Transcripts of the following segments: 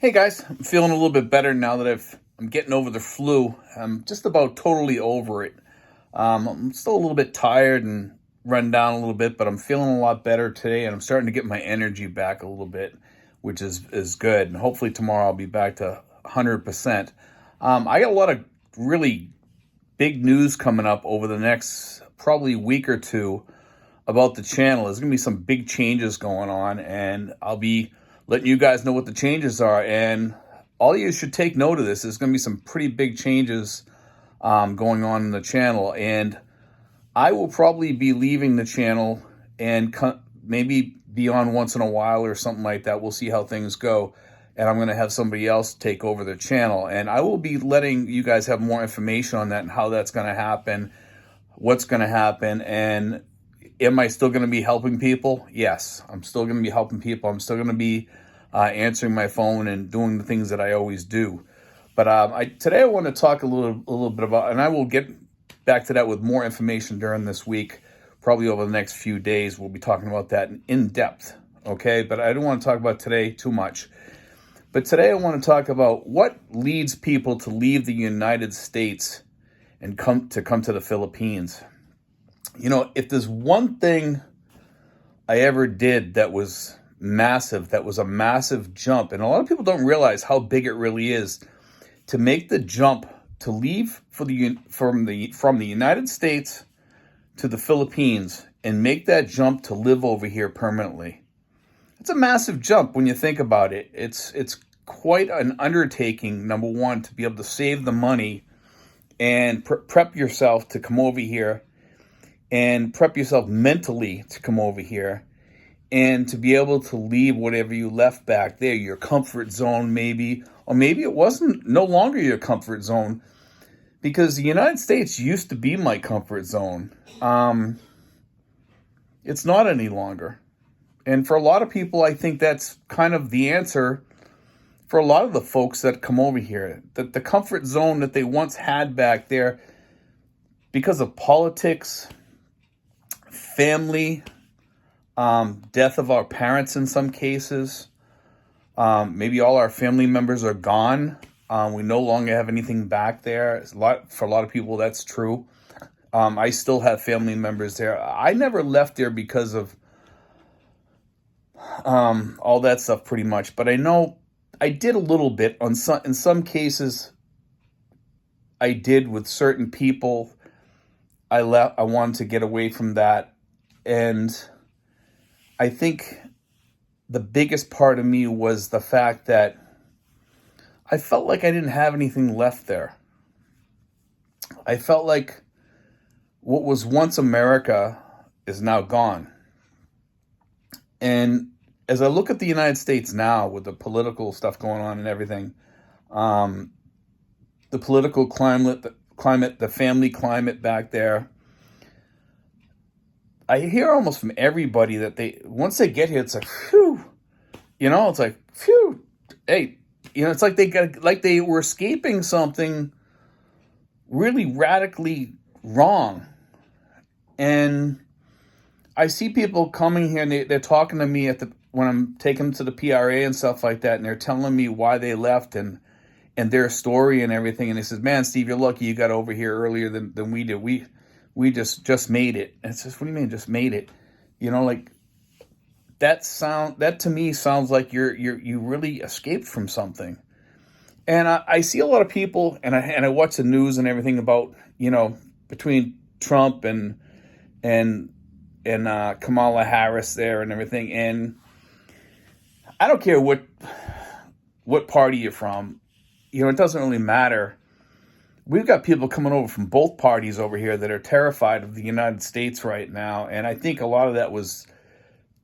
Hey guys, I'm feeling a little bit better now that I'm getting over the flu. I'm just about totally over it. I'm still a little bit tired and run down a little bit, but I'm feeling a lot better today, and I'm starting to get my energy back a little bit, which is good. And hopefully tomorrow I'll be back to 100%. I got a lot of really big news coming up over the next probably week or two about the channel. There's going to be some big changes going on, and I'll be letting you guys know what the changes are. And all you should take note of this. There's going to be some pretty big changes going on in the channel, and I will probably be leaving the channel and maybe be on once in a while or something like that. We'll see how things go. And I'm going to have somebody else take over the channel. And I will be letting you guys have more information on that and how that's going to happen, what's going to happen, and am I still going to be helping people? Yes, I'm still going to be helping people. I'm still going to be answering my phone and doing the things that I always do. But today I want to talk a little bit about, and I will get back to that with more information during this week, probably over the next few days. We'll be talking about that in depth, okay? But I don't want to talk about today too much. But today I want to talk about what leads people to leave the United States and come to the Philippines. You know, if there's one thing I ever did that was massive, that was a massive jump, and a lot of people don't realize how big it really is to make the jump to leave from the United States to the Philippines and make that jump to live over here permanently. It's a massive jump when you think about it. It's quite an undertaking, number one, to be able to save the money and prep yourself to come over here, and prep yourself mentally to come over here, and to be able to leave whatever you left back there, your comfort zone maybe, or maybe it wasn't no longer your comfort zone, because the United States used to be my comfort zone. It's not any longer. And for a lot of people, I think that's kind of the answer for a lot of the folks that come over here. That the comfort zone that they once had back there, because of politics, family, death of our parents in some cases, maybe all our family members are gone. We no longer have anything back there. For a lot of people, that's true. I still have family members there. I never left there because of all that stuff pretty much, but I know I did a little bit in some cases. I did with certain people. I wanted to get away from that, and I think the biggest part of me was the fact that I felt like I didn't have anything left there. I felt like what was once America is now gone. And as I look at the United States now with the political stuff going on and everything, the political climate, the family climate back there, I hear almost from everybody that once they get here, it's like, phew, it's like, phew, hey, it's like they were escaping something really radically wrong. And I see people coming here and they're talking to me when I'm taking them to the PRA and stuff like that, and they're telling me why they left and their story and everything. And they says, "Man, Steve, you're lucky you got over here earlier than we did. We just made it." And it's just, what do you mean just made it? Like that to me sounds like you really escaped from something. And I see a lot of people, and I watch the news and everything about, between Trump and Kamala Harris there and everything. And I don't care what party you're from, it doesn't really matter. We've got people coming over from both parties over here that are terrified of the United States right now. And I think a lot of that was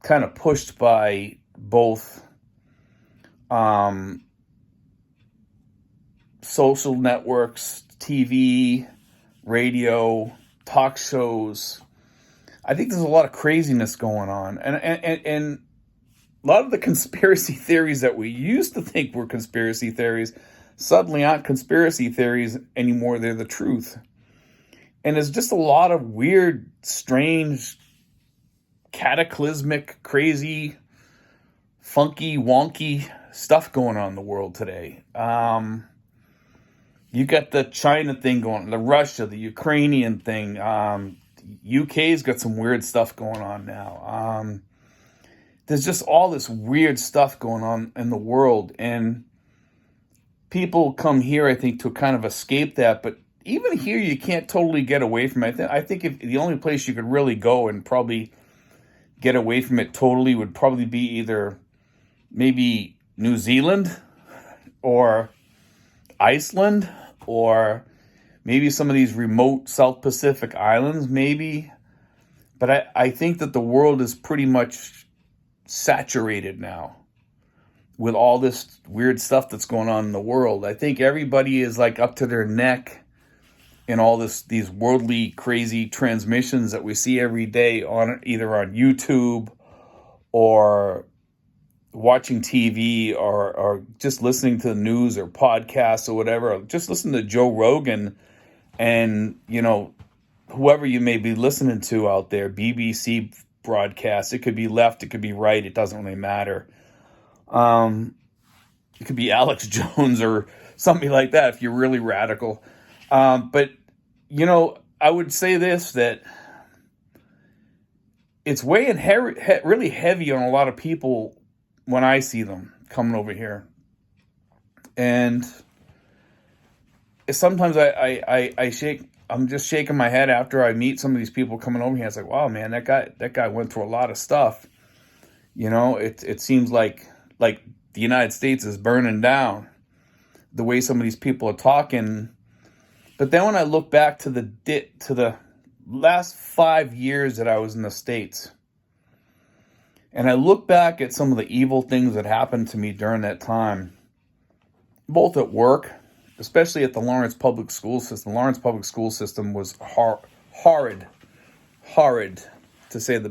kind of pushed by both social networks, TV, radio, talk shows. I think there's a lot of craziness going on. And a lot of the conspiracy theories that we used to think were conspiracy theories suddenly aren't conspiracy theories anymore. They're the truth. And there's just a lot of weird, strange, cataclysmic, crazy, funky, wonky stuff going on in the world today. You got the China thing going, the Russia, the Ukrainian thing. UK's got some weird stuff going on now. There's just all this weird stuff going on in the world, and people come here, I think, to kind of escape that. But even here, you can't totally get away from it. I think if the only place you could really go and probably get away from it totally would probably be either maybe New Zealand or Iceland, or maybe some of these remote South Pacific islands, maybe. But I think that the world is pretty much saturated now with all this weird stuff that's going on in the world. I think everybody is like up to their neck in all these worldly crazy transmissions that we see every day on either on YouTube or watching TV or just listening to the news or podcasts or whatever. Just listen to Joe Rogan and, whoever you may be listening to out there, BBC broadcasts. It could be left, it could be right. It doesn't really matter. It could be Alex Jones or something like that if you're really radical. But, I would say this, that it's weighing really heavy on a lot of people when I see them coming over here. And sometimes I'm just shaking my head after I meet some of these people coming over here. It's like, wow, man, that guy went through a lot of stuff. It seems like the United States is burning down, the way some of these people are talking. But then when I look back to the last 5 years that I was in the States, and I look back at some of the evil things that happened to me during that time, both at work, especially at the Lawrence Public School System. The Lawrence Public School System was horrid, to say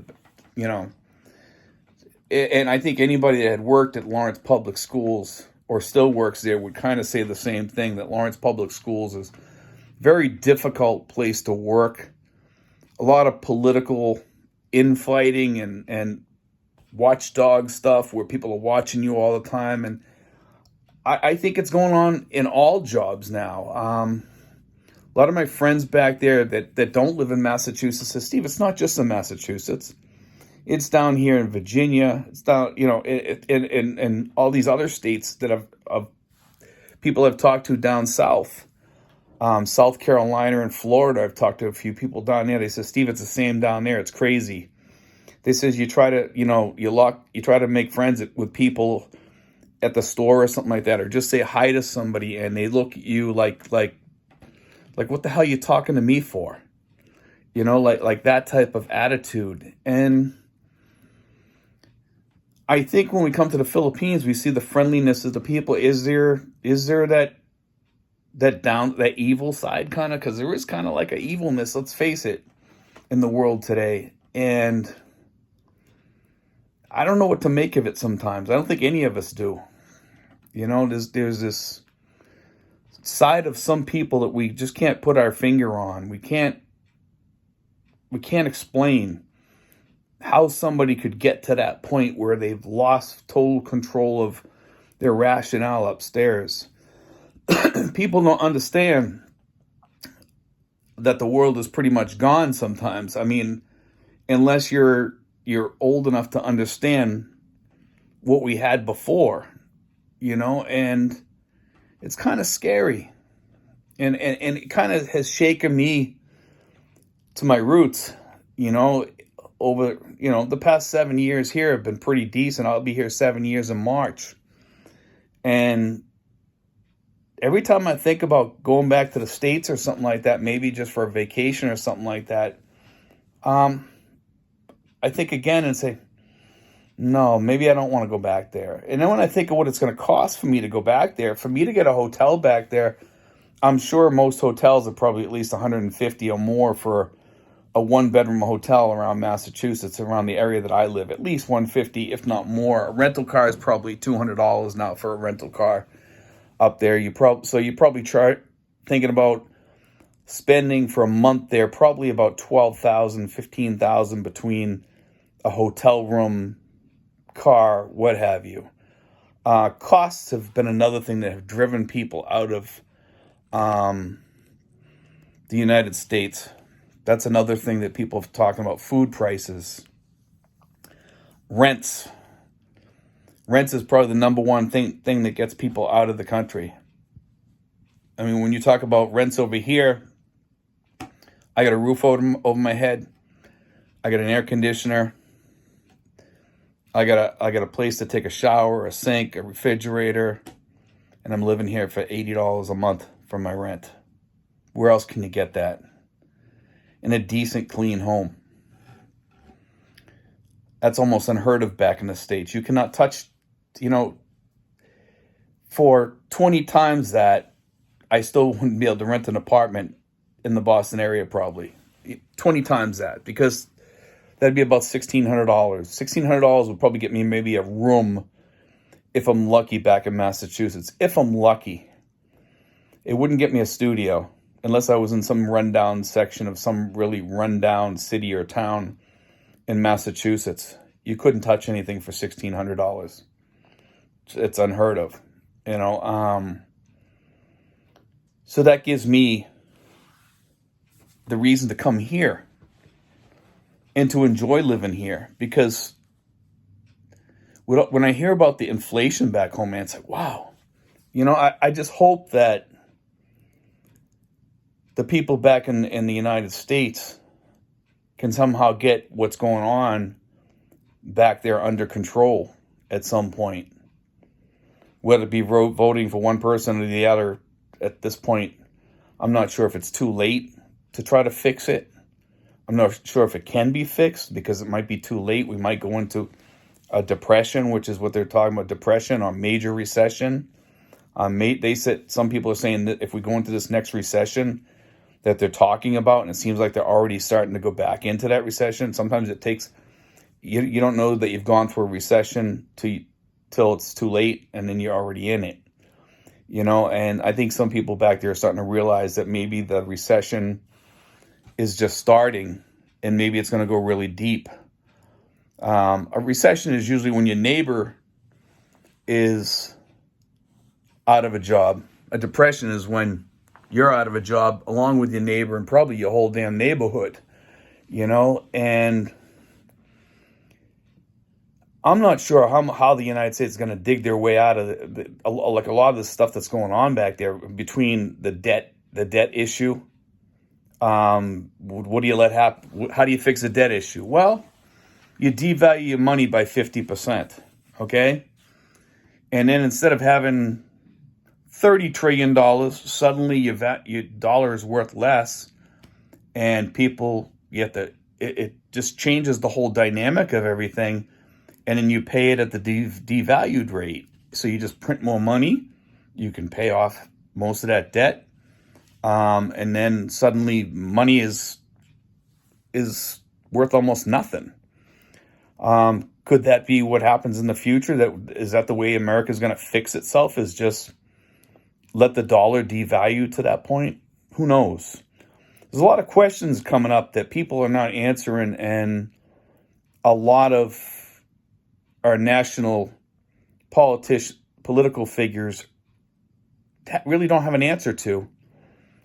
and I think anybody that had worked at Lawrence Public Schools or still works there would kind of say the same thing, that Lawrence Public Schools is a very difficult place to work. A lot of political infighting and watchdog stuff where people are watching you all the time. And I think it's going on in all jobs now. A lot of my friends back there that don't live in Massachusetts say, Steve, it's not just in Massachusetts. It's down here in Virginia. It's down, in all these other states that have people I've talked to down south. South Carolina and Florida, I've talked to a few people down there. They say, Steve, it's the same down there. It's crazy. They says you try to, you try to make friends with people at the store or something like that, or just say hi to somebody, and they look at you like what the hell are you talking to me for? Like that type of attitude. And I think when we come to the Philippines, we see the friendliness of the people. Is there that evil side kind of? Because there is kind of like an evilness, let's face it, in the world today. And I don't know what to make of it sometimes. I don't think any of us do. There's this side of some people that we just can't put our finger on. We can't explain how somebody could get to that point where they've lost total control of their rationale upstairs. People don't understand that the world is pretty much gone sometimes. I mean, unless you're old enough to understand what we had before, and it's kind of scary. And it kind of has shaken me to my roots, over, the past 7 years here have been pretty decent. I'll be here 7 years in March. And every time I think about going back to the States or something like that, maybe just for a vacation or something like that, I think again and say, no, maybe I don't want to go back there. And then when I think of what it's going to cost for me to go back there, for me to get a hotel back there, I'm sure most hotels are probably at least $150 or more for a one-bedroom hotel around Massachusetts, around the area that I live. At least $150, if not more. A rental car is probably $200 now for a rental car up there. You probably try thinking about spending for a month there probably about $12,000, $15,000 between a hotel room, car, what have you. Costs have been another thing that have driven people out of um, the United States. That's another thing that people are talking about. Food prices, rents. Rents is probably the number one thing that gets people out of the country. I mean, when you talk about rents over here, I got a roof over my head. I got an air conditioner. I got a place to take a shower, a sink, a refrigerator, and I'm living here for $80 a month for my rent. Where else can you get that? In a decent, clean home. That's almost unheard of back in the States. You cannot touch, for 20 times that, I still wouldn't be able to rent an apartment in the Boston area probably. 20 times that, because that'd be about $1,600. $1,600 would probably get me maybe a room if I'm lucky back in Massachusetts. If I'm lucky. It wouldn't get me a studio unless I was in some rundown section of some really rundown city or town in Massachusetts. You couldn't touch anything for $1,600. It's unheard of, So that gives me the reason to come here and to enjoy living here, because when I hear about the inflation back home, man, it's like, wow. I just hope that the people back in the United States can somehow get what's going on back there under control at some point. Whether it be voting for one person or the other, at this point, I'm not sure if it's too late to try to fix it. I'm not sure if it can be fixed, because it might be too late. We might go into a depression, which is what they're talking about, depression or major recession. They said, some people are saying that if we go into this next recession that they're talking about, and it seems like they're already starting to go back into that recession. Sometimes it takes, you don't know that you've gone through a recession till it's too late, and then you're already in it. And I think some people back there are starting to realize that maybe the recession is just starting, and maybe it's going to go really deep. A recession is usually when your neighbor is out of a job. A depression is when you're out of a job along with your neighbor and probably your whole damn neighborhood, and I'm not sure how the United States is going to dig their way out of like a lot of the stuff that's going on back there, between the debt issue. What do you let happen? How do you fix the debt issue? Well, you devalue your money by 50%, okay? And then instead of having $30 trillion, suddenly your dollar is worth less, and people, it just changes the whole dynamic of everything, and then you pay it at the devalued rate. So you just print more money, you can pay off most of that debt, and then suddenly money is worth almost nothing. Could that be what happens in the future? Is that the way America is going to fix itself? Is just let the dollar devalue to that point? Who knows? There's a lot of questions coming up that people are not answering, and a lot of our national political figures really don't have an answer to.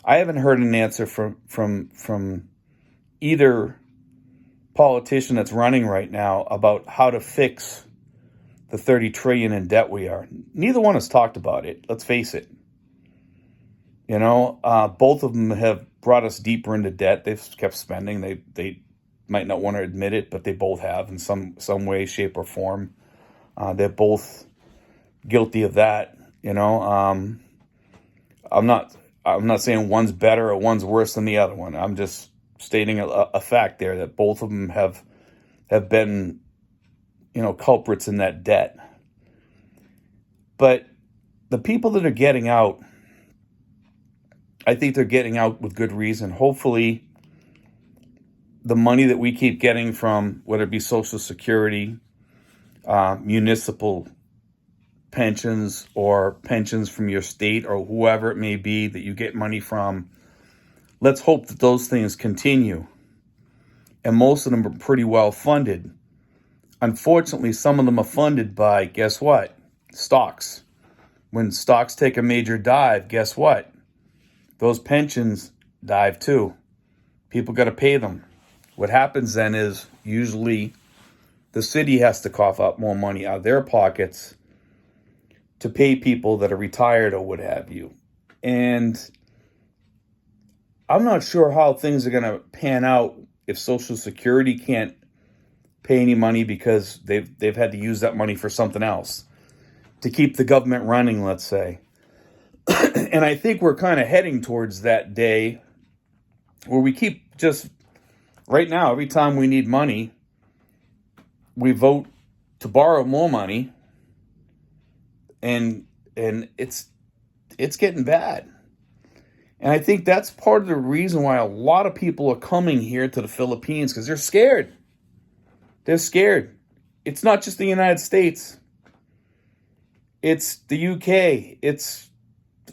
I haven't heard an answer from either politician that's running right now about how to fix the 30 trillion in debt we are. Neither one has talked about it. Let's face it. Both of them have brought us deeper into debt. They've kept spending. They might not want to admit it, but they both have in some way, shape, or form. They're both guilty of that. I'm not saying one's better or one's worse than the other one. I'm just stating a fact there that both of them have been, culprits in that debt. But the people that are getting out, I think they're getting out with good reason. Hopefully, the money that we keep getting from, whether it be Social Security, municipal pensions, or pensions from your state, or whoever it may be that you get money from, let's hope that those things continue. And most of them are pretty well funded. Unfortunately, some of them are funded by, guess what? stocks. When stocks take a major dive, guess what? Those pensions dive too. People got to pay them. What happens then is usually the city has to cough up more money out of their pockets to pay people that are retired or what have you. And I'm not sure how things are going to pan out if Social Security can't pay any money because they've had to use that money for something else to keep the government running, let's say. And I think we're kind of heading towards that day where we keep just right now, every time we need money, we vote to borrow more money, and it's getting bad. And I think that's part of the reason why a lot of people are coming here to the Philippines, because they're scared. They're scared. It's not just the United States. It's the UK. It's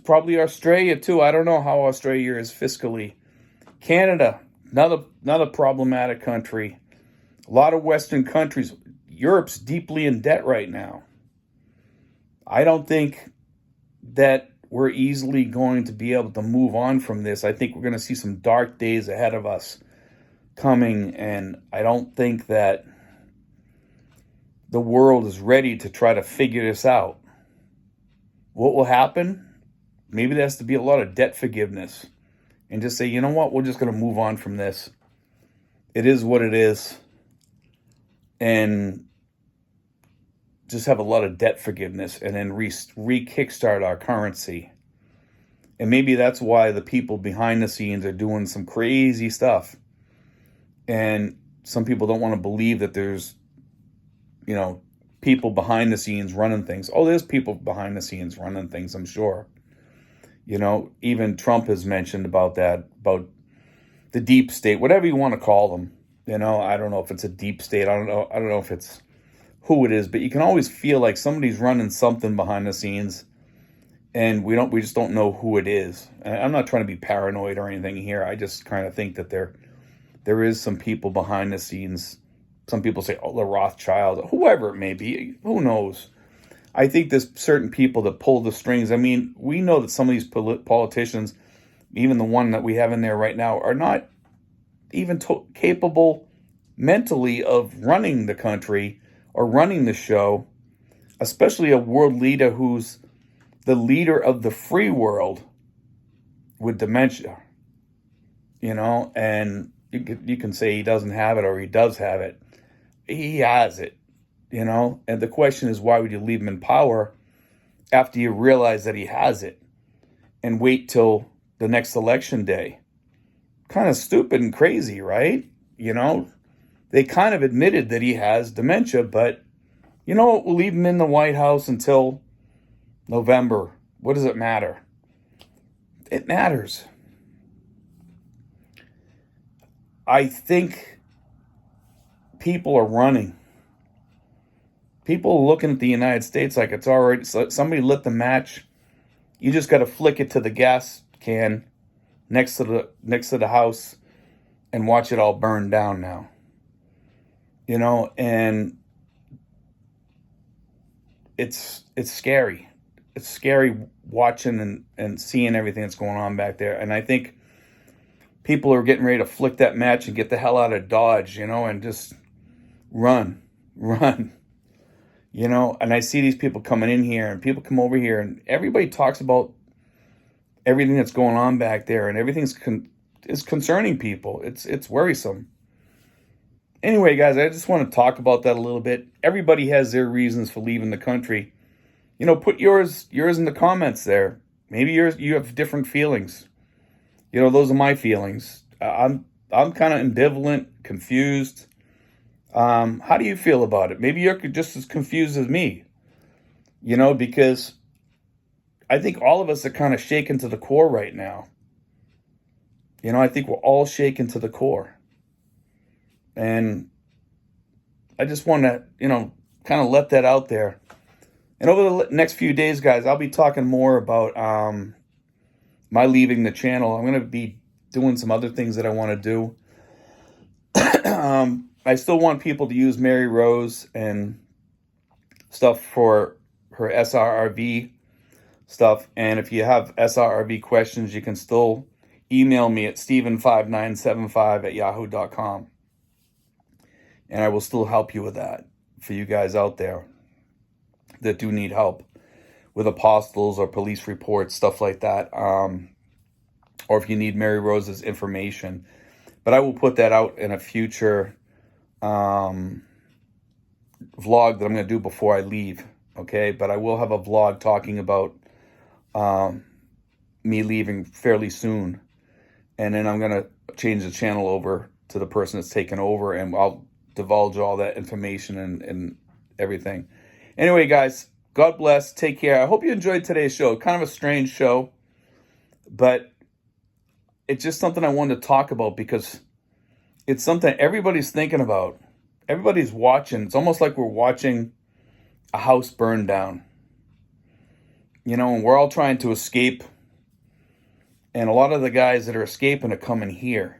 probably Australia too. I don't know how Australia is fiscally. Canada, another problematic country. A lot of Western countries. Europe's deeply in debt right now. I don't think that we're easily going to be able to move on from this. I think we're going to see some dark days ahead of us coming, and I don't think that the world is ready to try to figure this out. What will happen? Maybe there has to be a lot of debt forgiveness and just say, you know what, we're just going to move on from this. It is what it is. And just have a lot of debt forgiveness and then re-kickstart our currency. And maybe that's why the people behind the scenes are doing some crazy stuff. And some people don't want to believe that there's, people behind the scenes running things. Oh, there's people behind the scenes running things, I'm sure. Even Trump has mentioned about that, about the deep state, whatever you want to call them. I don't know if it's a deep state. I don't know if it's who it is, but you can always feel like somebody's running something behind the scenes, and we just don't know who it is. And I'm not trying to be paranoid or anything here. I just kind of think that there is some people behind the scenes. Some people say, oh, the Rothschild, whoever it may be, who knows? I think there's certain people that pull the strings. I mean, we know that some of these politicians, even the one that we have in there right now, are not even capable mentally of running the country or running the show, especially a world leader who's the leader of the free world with dementia, and you can say he doesn't have it or he does have it. He has it, and the question is, why would you leave him in power after you realize that he has it and wait till the next election day? Kind of stupid and crazy, right? They kind of admitted that he has dementia, but we'll leave him in the White House until November. What does it matter? It matters. I think people are running. People are looking at the United States like it's already, somebody lit the match. You just got to flick it to the gas can next to the house and watch it all burn down now. And it's scary. It's scary watching and seeing everything that's going on back there. And I think people are getting ready to flick that match and get the hell out of Dodge, and just run. And I see these people coming in here, and people come over here, and everybody talks about everything that's going on back there, and everything's is concerning people. It's worrisome. Anyway, guys, I just want to talk about that a little bit. Everybody has their reasons for leaving the country. Put yours in the comments there. Maybe you have different feelings. Those are my feelings. I'm kind of ambivalent, confused. How do you feel about it? Maybe you're just as confused as me. Because I think all of us are kind of shaken to the core right now. I think we're all shaken to the core. And I just want to, kind of let that out there. And over the next few days, guys, I'll be talking more about my leaving the channel. I'm going to be doing some other things that I want to do. I still want people to use Mary Rose and stuff for her SRRV stuff. And if you have SRRV questions, you can still email me at steven5975@yahoo.com. And I will still help you with that for you guys out there that do need help with apostles or police reports, stuff like that. Or if you need Mary Rose's information. But I will put that out in a future vlog that I'm going to do before I leave. Okay, but I will have a vlog talking about me leaving fairly soon. And then I'm going to change the channel over to the person that's taken over, and I'll divulge all that information and everything. Anyway, guys, God bless. Take care. I hope you enjoyed today's show. Kind of a strange show, but it's just something I wanted to talk about because it's something everybody's thinking about. Everybody's watching. It's almost like we're watching a house burn down. You know, and we're all trying to escape. And a lot of the guys that are escaping are coming here.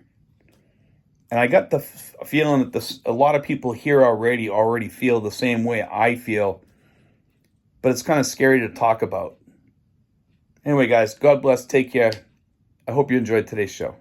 And I got the feeling that a lot of people here already feel the same way I feel. But it's kind of scary to talk about. Anyway, guys, God bless. Take care. I hope you enjoyed today's show.